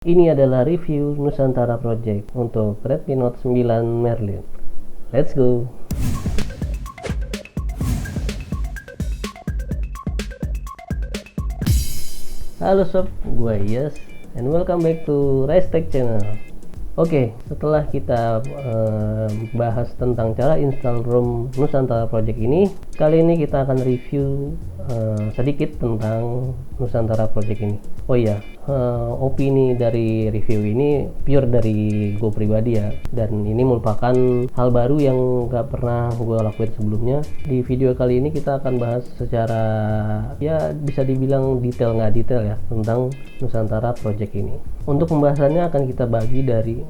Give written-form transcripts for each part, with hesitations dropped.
Ini adalah review Nusantara Project untuk Redmi Note 9 Merlin. Let's go! Halo sob, gue Iyas and welcome back to Rise Tech Channel. Oke, setelah kita bahas tentang cara install ROM Nusantara Project ini, kali ini kita akan review sedikit tentang Nusantara Project ini. Oh iya, opini dari review ini pure dari gue pribadi ya, dan ini merupakan hal baru yang gak pernah gue lakuin sebelumnya. Di video kali ini kita akan bahas secara ya bisa dibilang detail nggak detail ya tentang Nusantara Project ini. Untuk pembahasannya akan kita bagi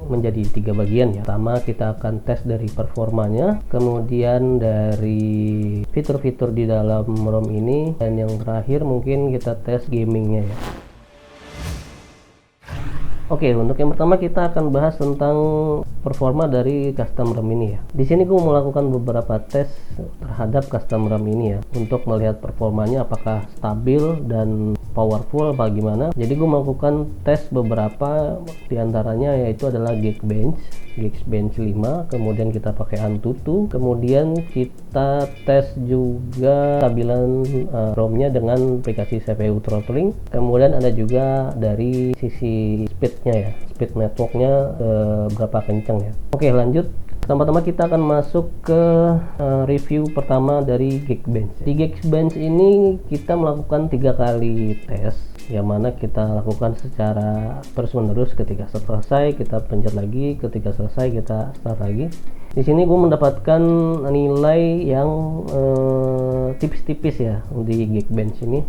menjadi 3 bagian ya. Pertama kita akan tes dari performanya, kemudian dari fitur-fitur di dalam ROM ini, dan yang terakhir mungkin kita tes gamingnya ya. Oke, untuk yang pertama kita akan bahas tentang performa dari custom ROM ini ya. Di sini gue melakukan beberapa tes terhadap custom ROM ini ya, untuk melihat performanya apakah stabil dan powerful apa gimana. Jadi gue melakukan tes beberapa, diantaranya yaitu adalah Geekbench 5, kemudian kita pakai Antutu, kemudian kita tes juga stabilan ROM-nya dengan aplikasi CPU throttling, kemudian ada juga dari sisi speed-nya ya, speed network-nya berapa kencang ya. Oke, lanjut. Pertama-tama kita akan masuk ke review pertama dari Geekbench. Di Geekbench ini kita melakukan 3 kali tes, yang mana kita lakukan secara terus-menerus. Ketika selesai kita pencet lagi, ketika selesai kita start lagi. Di sini gue mendapatkan nilai yang tipis-tipis ya di Geekbench ini.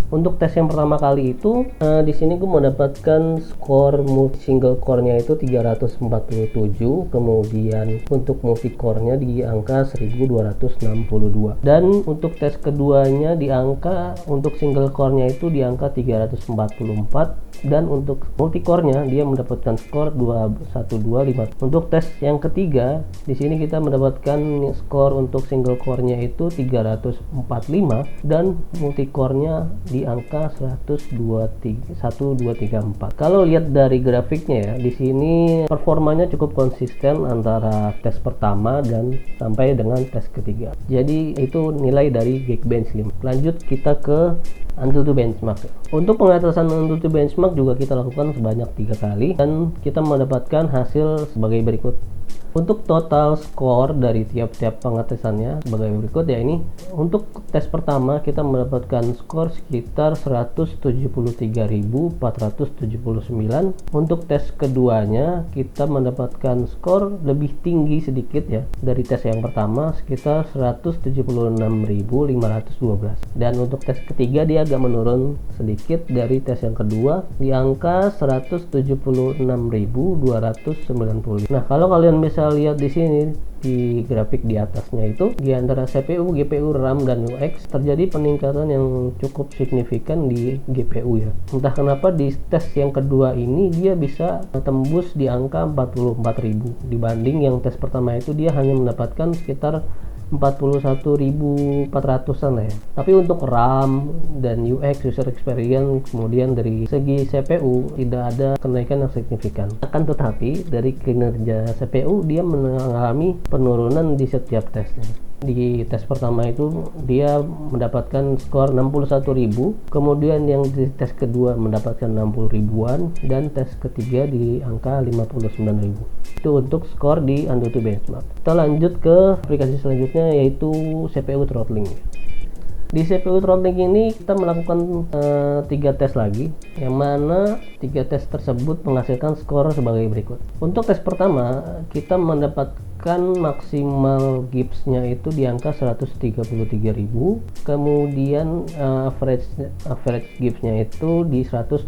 Untuk tes yang pertama kali itu di sini gue mendapatkan skor single core-nya itu 347, kemudian untuk multi core-nya di angka 1262, dan untuk tes keduanya di angka untuk single core-nya itu di angka 344, dan untuk multi core-nya dia mendapatkan skor 2125. Untuk tes yang ketiga di sini kita mendapatkan skor untuk single core-nya itu 345 dan multi core-nya di angka 1234. Kalau lihat dari grafiknya ya, di sini performanya cukup konsisten antara tes pertama dan sampai dengan tes ketiga. Jadi itu nilai dari Geekbench 5. Lanjut kita ke Antutu benchmark. Untuk pengatasan Antutu benchmark juga kita lakukan sebanyak 3 kali dan kita mendapatkan hasil sebagai berikut. Untuk total skor dari tiap-tiap pengetesannya sebagai berikut ya. Ini untuk tes pertama kita mendapatkan skor sekitar 173.479. Untuk tes keduanya kita mendapatkan skor lebih tinggi sedikit ya dari tes yang pertama, sekitar 176.512. Dan untuk tes ketiga dia agak menurun sedikit dari tes yang kedua di angka 176.290. Nah, kalau kalian bisa lihat di sini di grafik di atasnya itu, di antara CPU, GPU, RAM, dan UX terjadi peningkatan yang cukup signifikan di GPU ya. Entah kenapa di tes yang kedua ini dia bisa tembus di angka 44.000 dibanding yang tes pertama itu dia hanya mendapatkan sekitar 41.400an lah ya. Tapi untuk RAM dan UX user experience, kemudian dari segi CPU tidak ada kenaikan yang signifikan. Akan tetapi dari kinerja CPU dia mengalami penurunan di setiap tesnya. Di tes pertama itu dia mendapatkan skor 61.000, kemudian yang di tes kedua mendapatkan 60 ribuan, dan tes ketiga di angka 59.000. Itu untuk skor di Antutu benchmark. Kita lanjut ke aplikasi selanjutnya yaitu CPU throttling. Di CPU throttling ini kita melakukan 3 tes lagi, yang mana 3 tes tersebut menghasilkan skor sebagai berikut. Untuk tes pertama kita mendapatkan maksimal Gibbs-nya itu di angka 133.000, kemudian average Gibbs-nya itu di 126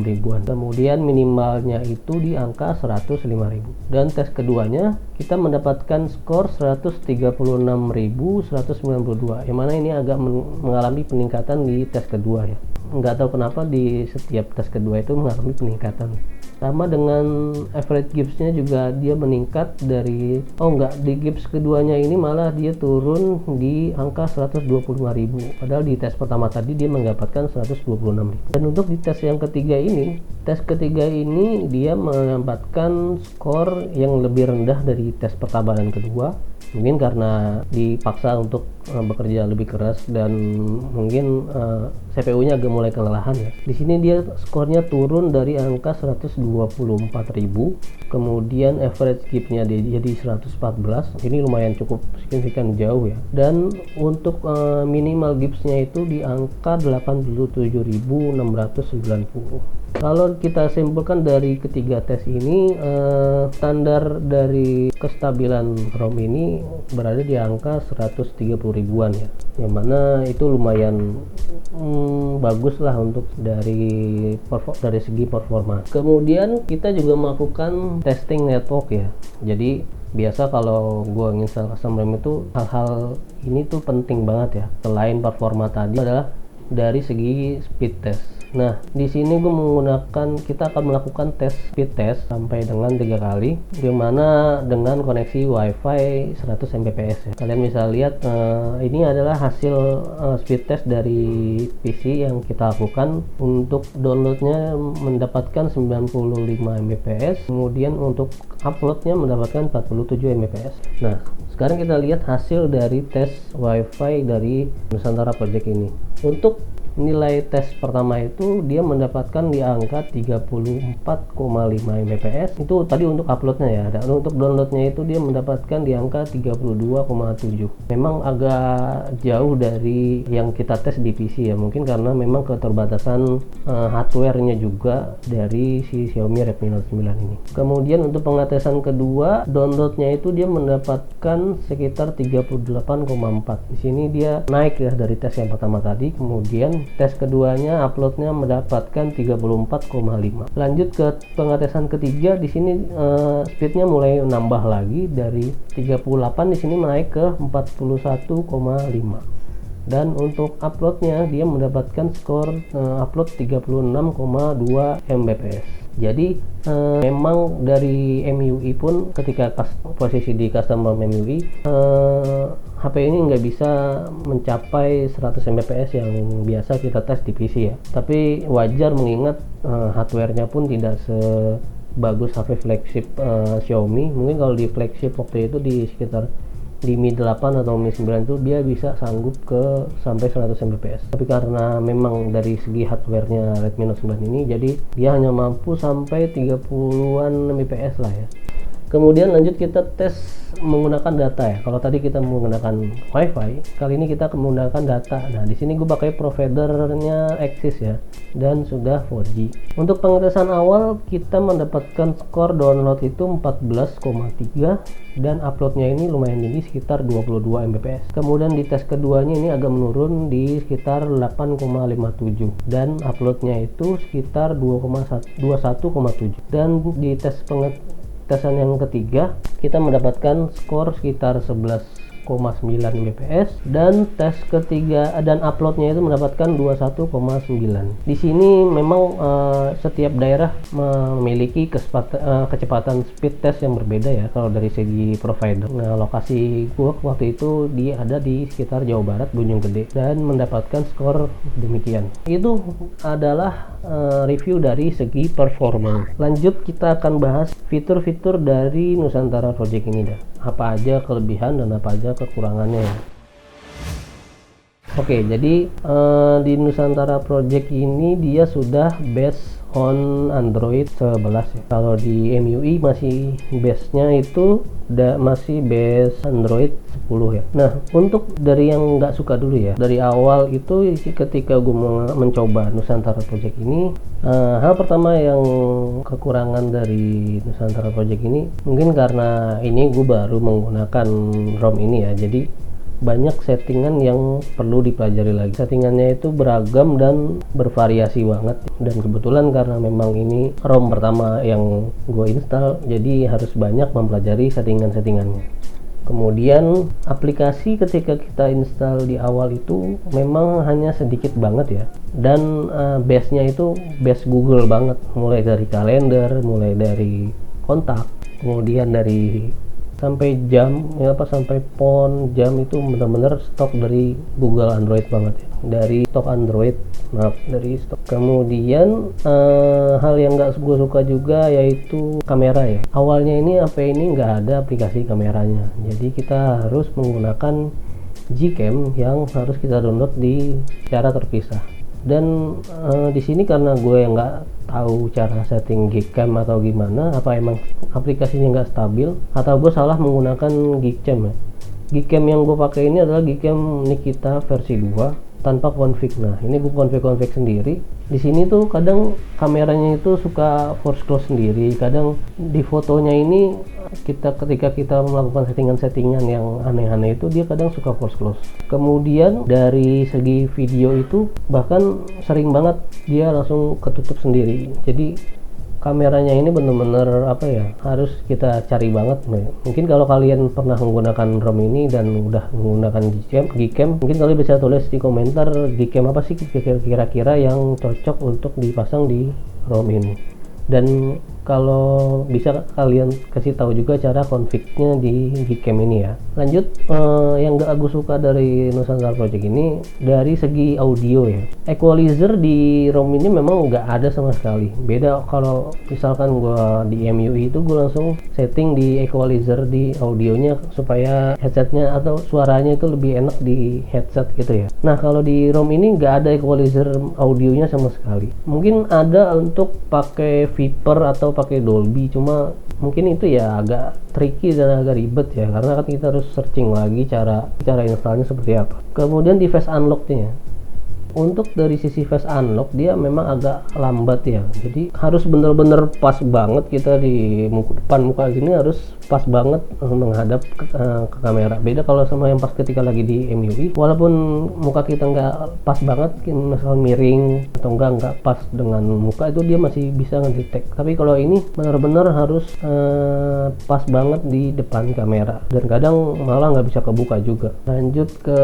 ribuan, kemudian minimalnya itu di angka 105.000. Dan tes keduanya kita mendapatkan skor 136.192, yang mana ini agak mengalami peningkatan di tes kedua ya. nggak tahu kenapa di setiap tes kedua itu mengalami peningkatan. Sama dengan average Gibbs-nya juga dia meningkat dari di Gibbs keduanya ini malah dia turun di angka 125.000, padahal di tes pertama tadi dia mendapatkan 126.000. Dan untuk di tes ketiga ini dia mendapatkan skor yang lebih rendah dari tes pertama dan kedua, mungkin karena dipaksa untuk bekerja lebih keras dan mungkin CPU-nya agak mulai kelelahan ya. Di sini dia skornya turun dari angka 124.000, kemudian average Gibbs-nya jadi 114. Ini lumayan cukup signifikan jauh ya. Dan untuk minimal Gibbs-nya itu di angka 87.690. Kalau kita simpulkan dari ketiga tes ini, standar dari kestabilan ROM ini berada di angka 130 ribuan ya, yang mana itu lumayan bagus lah untuk dari segi performa. Kemudian kita juga melakukan testing network ya. Jadi biasa kalau gua install custom ROM itu hal-hal ini tuh penting banget ya. Selain performa tadi adalah dari segi speed test. Nah, di sini kita akan melakukan speed test sampai dengan 3 kali, dimana dengan koneksi WiFi 100 Mbps ya. Kalian bisa lihat ini adalah hasil speed test dari PC yang kita lakukan. Untuk downloadnya mendapatkan 95 Mbps, kemudian untuk uploadnya mendapatkan 47 Mbps. Nah, sekarang kita lihat hasil dari tes WiFi dari Nusantara Project ini. Untuk nilai tes pertama itu dia mendapatkan di angka 34,5 Mbps. Itu tadi untuk uploadnya ya. Dan untuk downloadnya itu dia mendapatkan di angka 32,7. Memang agak jauh dari yang kita tes di PC ya. Mungkin karena memang keterbatasan hardware-nya juga dari si Xiaomi Redmi Note 9 ini. Kemudian untuk pengetesan kedua, downloadnya itu dia mendapatkan sekitar 38,4. Di sini dia naik ya dari tes yang pertama tadi. Kemudian tes keduanya uploadnya mendapatkan 34,5. Lanjut ke pengetesan ketiga, di sini speednya mulai nambah lagi dari 38 di sini naik ke 41,5. Dan untuk uploadnya dia mendapatkan skor upload 36,2 Mbps. Jadi memang dari MUI pun ketika posisi di custom ROM MUI, HP ini nggak bisa mencapai 100 Mbps yang biasa kita tes di PC ya. Tapi wajar mengingat hardware-nya pun tidak sebagus HP flagship Xiaomi. Mungkin kalau di flagship waktu itu di sekitar di Mi 8 atau Mi 9 itu dia bisa sanggup ke sampai 100 Mbps. Tapi karena memang dari segi hardware-nya Redmi Note 9 ini, jadi dia hanya mampu sampai 30-an Mbps lah ya. Kemudian lanjut kita tes menggunakan data ya. Kalau tadi kita menggunakan WiFi, kali ini kita menggunakan data. Nah, di sini gue pakai providernya Axis ya, dan sudah 4G. Untuk pengetesan awal kita mendapatkan skor download itu 14,3 dan uploadnya ini lumayan tinggi sekitar 22 Mbps. Kemudian di tes keduanya ini agak menurun di sekitar 8,57 dan uploadnya itu sekitar 21,7. Dan di tesan yang ketiga kita mendapatkan skor sekitar 11,9 Mbps dan tes ketiga dan uploadnya itu mendapatkan 21,9. Di sini memang setiap daerah memiliki kecepatan speed test yang berbeda ya kalau dari segi provider. Nah, lokasi gua waktu itu dia ada di sekitar Jawa Barat, Bojonggede, dan mendapatkan skor demikian. Itu adalah review dari segi performa. Lanjut kita akan bahas fitur-fitur dari Nusantara Project ini dah. Apa aja kelebihan dan apa aja kekurangannya ya. Oke, jadi di Nusantara Project ini dia sudah based on Android 11 ya. Kalau di MUI masih base-nya itu masih base Android 10 ya. Nah, untuk dari yang nggak suka dulu ya, dari awal itu ketika gue mencoba Nusantara Project ini, hal pertama yang kekurangan dari Nusantara Project ini mungkin karena ini gue baru menggunakan ROM ini ya, jadi banyak settingan yang perlu dipelajari lagi. Settingannya itu beragam dan bervariasi banget, dan kebetulan karena memang ini ROM pertama yang gue install, jadi harus banyak mempelajari settingan-settingannya. Kemudian aplikasi ketika kita install di awal itu memang hanya sedikit banget ya, dan base-nya itu base Google banget, mulai dari kalender, mulai dari kontak, kemudian dari sampai jam ya, sampai phone, jam itu benar-benar stok dari Google Android banget ya, dari stok Android, dari stok. Kemudian hal yang nggak gue suka juga yaitu kamera ya. Awalnya ini HP ini nggak ada aplikasi kameranya, jadi kita harus menggunakan Gcam yang harus kita download di secara terpisah. Dan di sini karena gue nggak tahu cara setting Gcam atau gimana, apa emang aplikasinya nggak stabil atau gue salah menggunakan Gcam ya. Gcam yang gue pakai ini adalah Gcam Nikita versi 2 tanpa config. Nah, ini gue config sendiri. Di sini tuh kadang kameranya itu suka force close sendiri, kadang di fotonya ini ketika kita melakukan settingan yang aneh-aneh itu dia kadang suka force close. Kemudian dari segi video itu bahkan sering banget dia langsung ketutup sendiri. Jadi kameranya ini bener-bener harus kita cari banget. Mungkin kalau kalian pernah menggunakan ROM ini dan udah menggunakan Gcam, mungkin kalian bisa tulis di komentar Gcam apa sih kira-kira yang cocok untuk dipasang di ROM ini. Dan kalau bisa kalian kasih tahu juga cara config-nya di Gcam ini ya. Lanjut, yang gak aku suka dari Nusantara Project ini dari segi audio ya. Equalizer di ROM ini memang nggak ada sama sekali. Beda kalau misalkan gua di MUI itu gua langsung setting di equalizer di audionya supaya headsetnya atau suaranya itu lebih enak di headset gitu ya. Nah, kalau di ROM ini nggak ada equalizer audionya sama sekali. Mungkin ada untuk pakai Viper atau pakai Dolby, cuma mungkin itu ya agak tricky dan agak ribet ya, karena kan kita harus searching lagi cara installnya seperti apa. Kemudian di face unlock-nya, untuk dari sisi face unlock dia memang agak lambat ya, jadi harus bener-bener pas banget kita di depan muka gini, harus pas banget menghadap ke kamera. Beda kalau sama yang pas ketika lagi di MUI, walaupun muka kita nggak pas banget, misal miring atau nggak pas dengan muka, itu dia masih bisa ngedetek. Tapi kalau ini benar-benar harus pas banget di depan kamera, dan kadang malah nggak bisa kebuka juga. Lanjut ke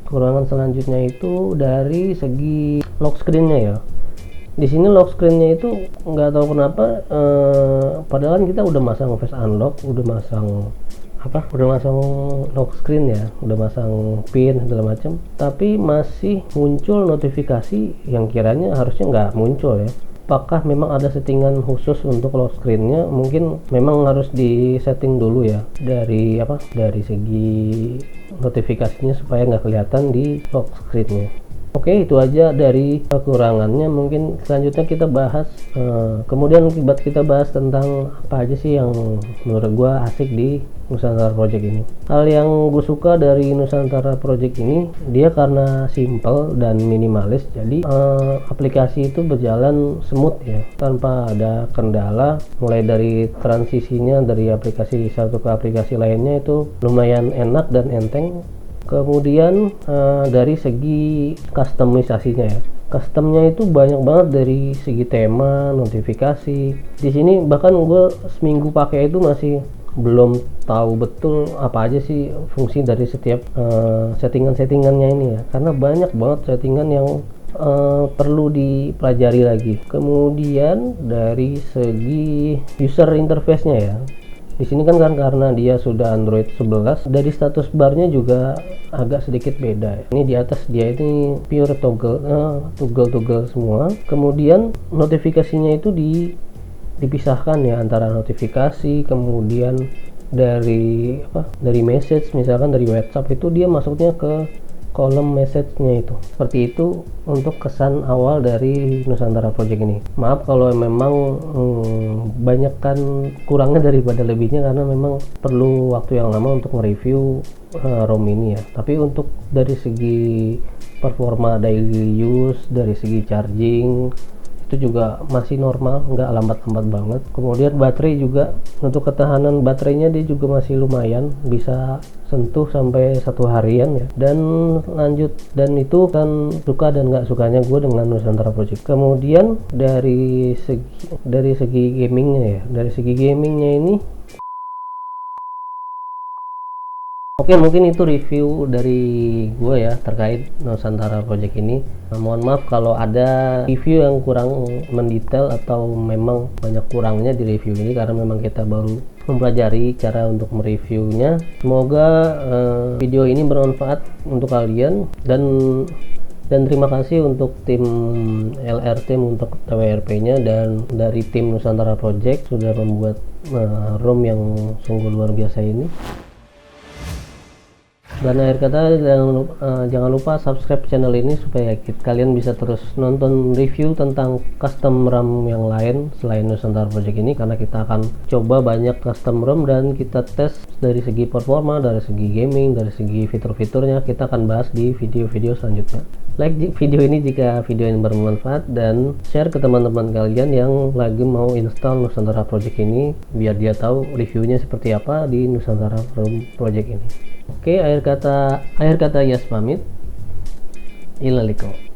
kekurangan selanjutnya itu dari segi lock screen-nya ya. Di sini lock screen-nya itu nggak tahu kenapa, padahal kita udah masang face unlock, udah masang lock screen ya, udah masang pin segala macam, tapi masih muncul notifikasi yang kiranya harusnya nggak muncul ya. Apakah memang ada settingan khusus untuk lock screen-nya? Mungkin memang harus di setting dulu ya dari segi notifikasinya supaya nggak kelihatan di lock screen-nya. Oke, itu aja dari kekurangannya. Mungkin selanjutnya kita bahas kemudian kita bahas tentang apa aja sih yang menurut gua asik di Nusantara Project ini. Hal yang gue suka dari Nusantara Project ini, dia karena simple dan minimalis, jadi aplikasi itu berjalan smooth ya, tanpa ada kendala. Mulai dari transisinya dari aplikasi satu ke aplikasi lainnya itu lumayan enak dan enteng. Kemudian dari segi customisasinya ya, customnya itu banyak banget dari segi tema, notifikasi. Di sini bahkan gue seminggu pakai itu masih belum tahu betul apa aja sih fungsi dari setiap settingan-settingannya ini ya, karena banyak banget settingan yang perlu dipelajari lagi. Kemudian dari segi user interface-nya ya, di sini kan karena dia sudah Android 11, dari status barnya juga agak sedikit beda ya. Ini di atas dia ini pure toggle semua. Kemudian notifikasinya itu dipisahkan ya, antara notifikasi, kemudian dari message. Misalkan dari WhatsApp itu dia masuknya ke kolom message-nya itu. Seperti itu untuk kesan awal dari Nusantara Project ini. Maaf kalau memang banyakkan kurangnya daripada lebihnya, karena memang perlu waktu yang lama untuk mereview ROM ini ya. Tapi untuk dari segi performa daily use, dari segi charging itu juga masih normal, nggak lambat-lambat banget. Kemudian baterai juga, untuk ketahanan baterainya dia juga masih lumayan, bisa sentuh sampai 1 harian ya. Dan itu kan suka dan nggak sukanya gue dengan Nusantara Project. Kemudian dari segi gamingnya ya, dari segi gamingnya ini Oke, mungkin itu review dari gue ya terkait Nusantara Project ini. Mohon maaf kalau ada review yang kurang mendetail atau memang banyak kurangnya di review ini, karena memang kita baru mempelajari cara untuk mereviewnya. Semoga video ini bermanfaat untuk kalian, dan terima kasih untuk tim LRT untuk TWRP-nya dan dari tim Nusantara Project sudah membuat ROM yang sungguh luar biasa ini. Dan akhir kata, jangan lupa subscribe channel ini supaya kalian bisa terus nonton review tentang custom RAM yang lain selain Nusantara Project ini, karena kita akan coba banyak custom RAM dan kita tes dari segi performa, dari segi gaming, dari segi fitur-fiturnya. Kita akan bahas di video-video selanjutnya. Like video ini jika video ini bermanfaat, dan share ke teman-teman kalian yang lagi mau install Nusantara Project ini biar dia tahu reviewnya seperti apa di Nusantara Project ini. Oke, akhir kata Yas pamit. Ilaliko.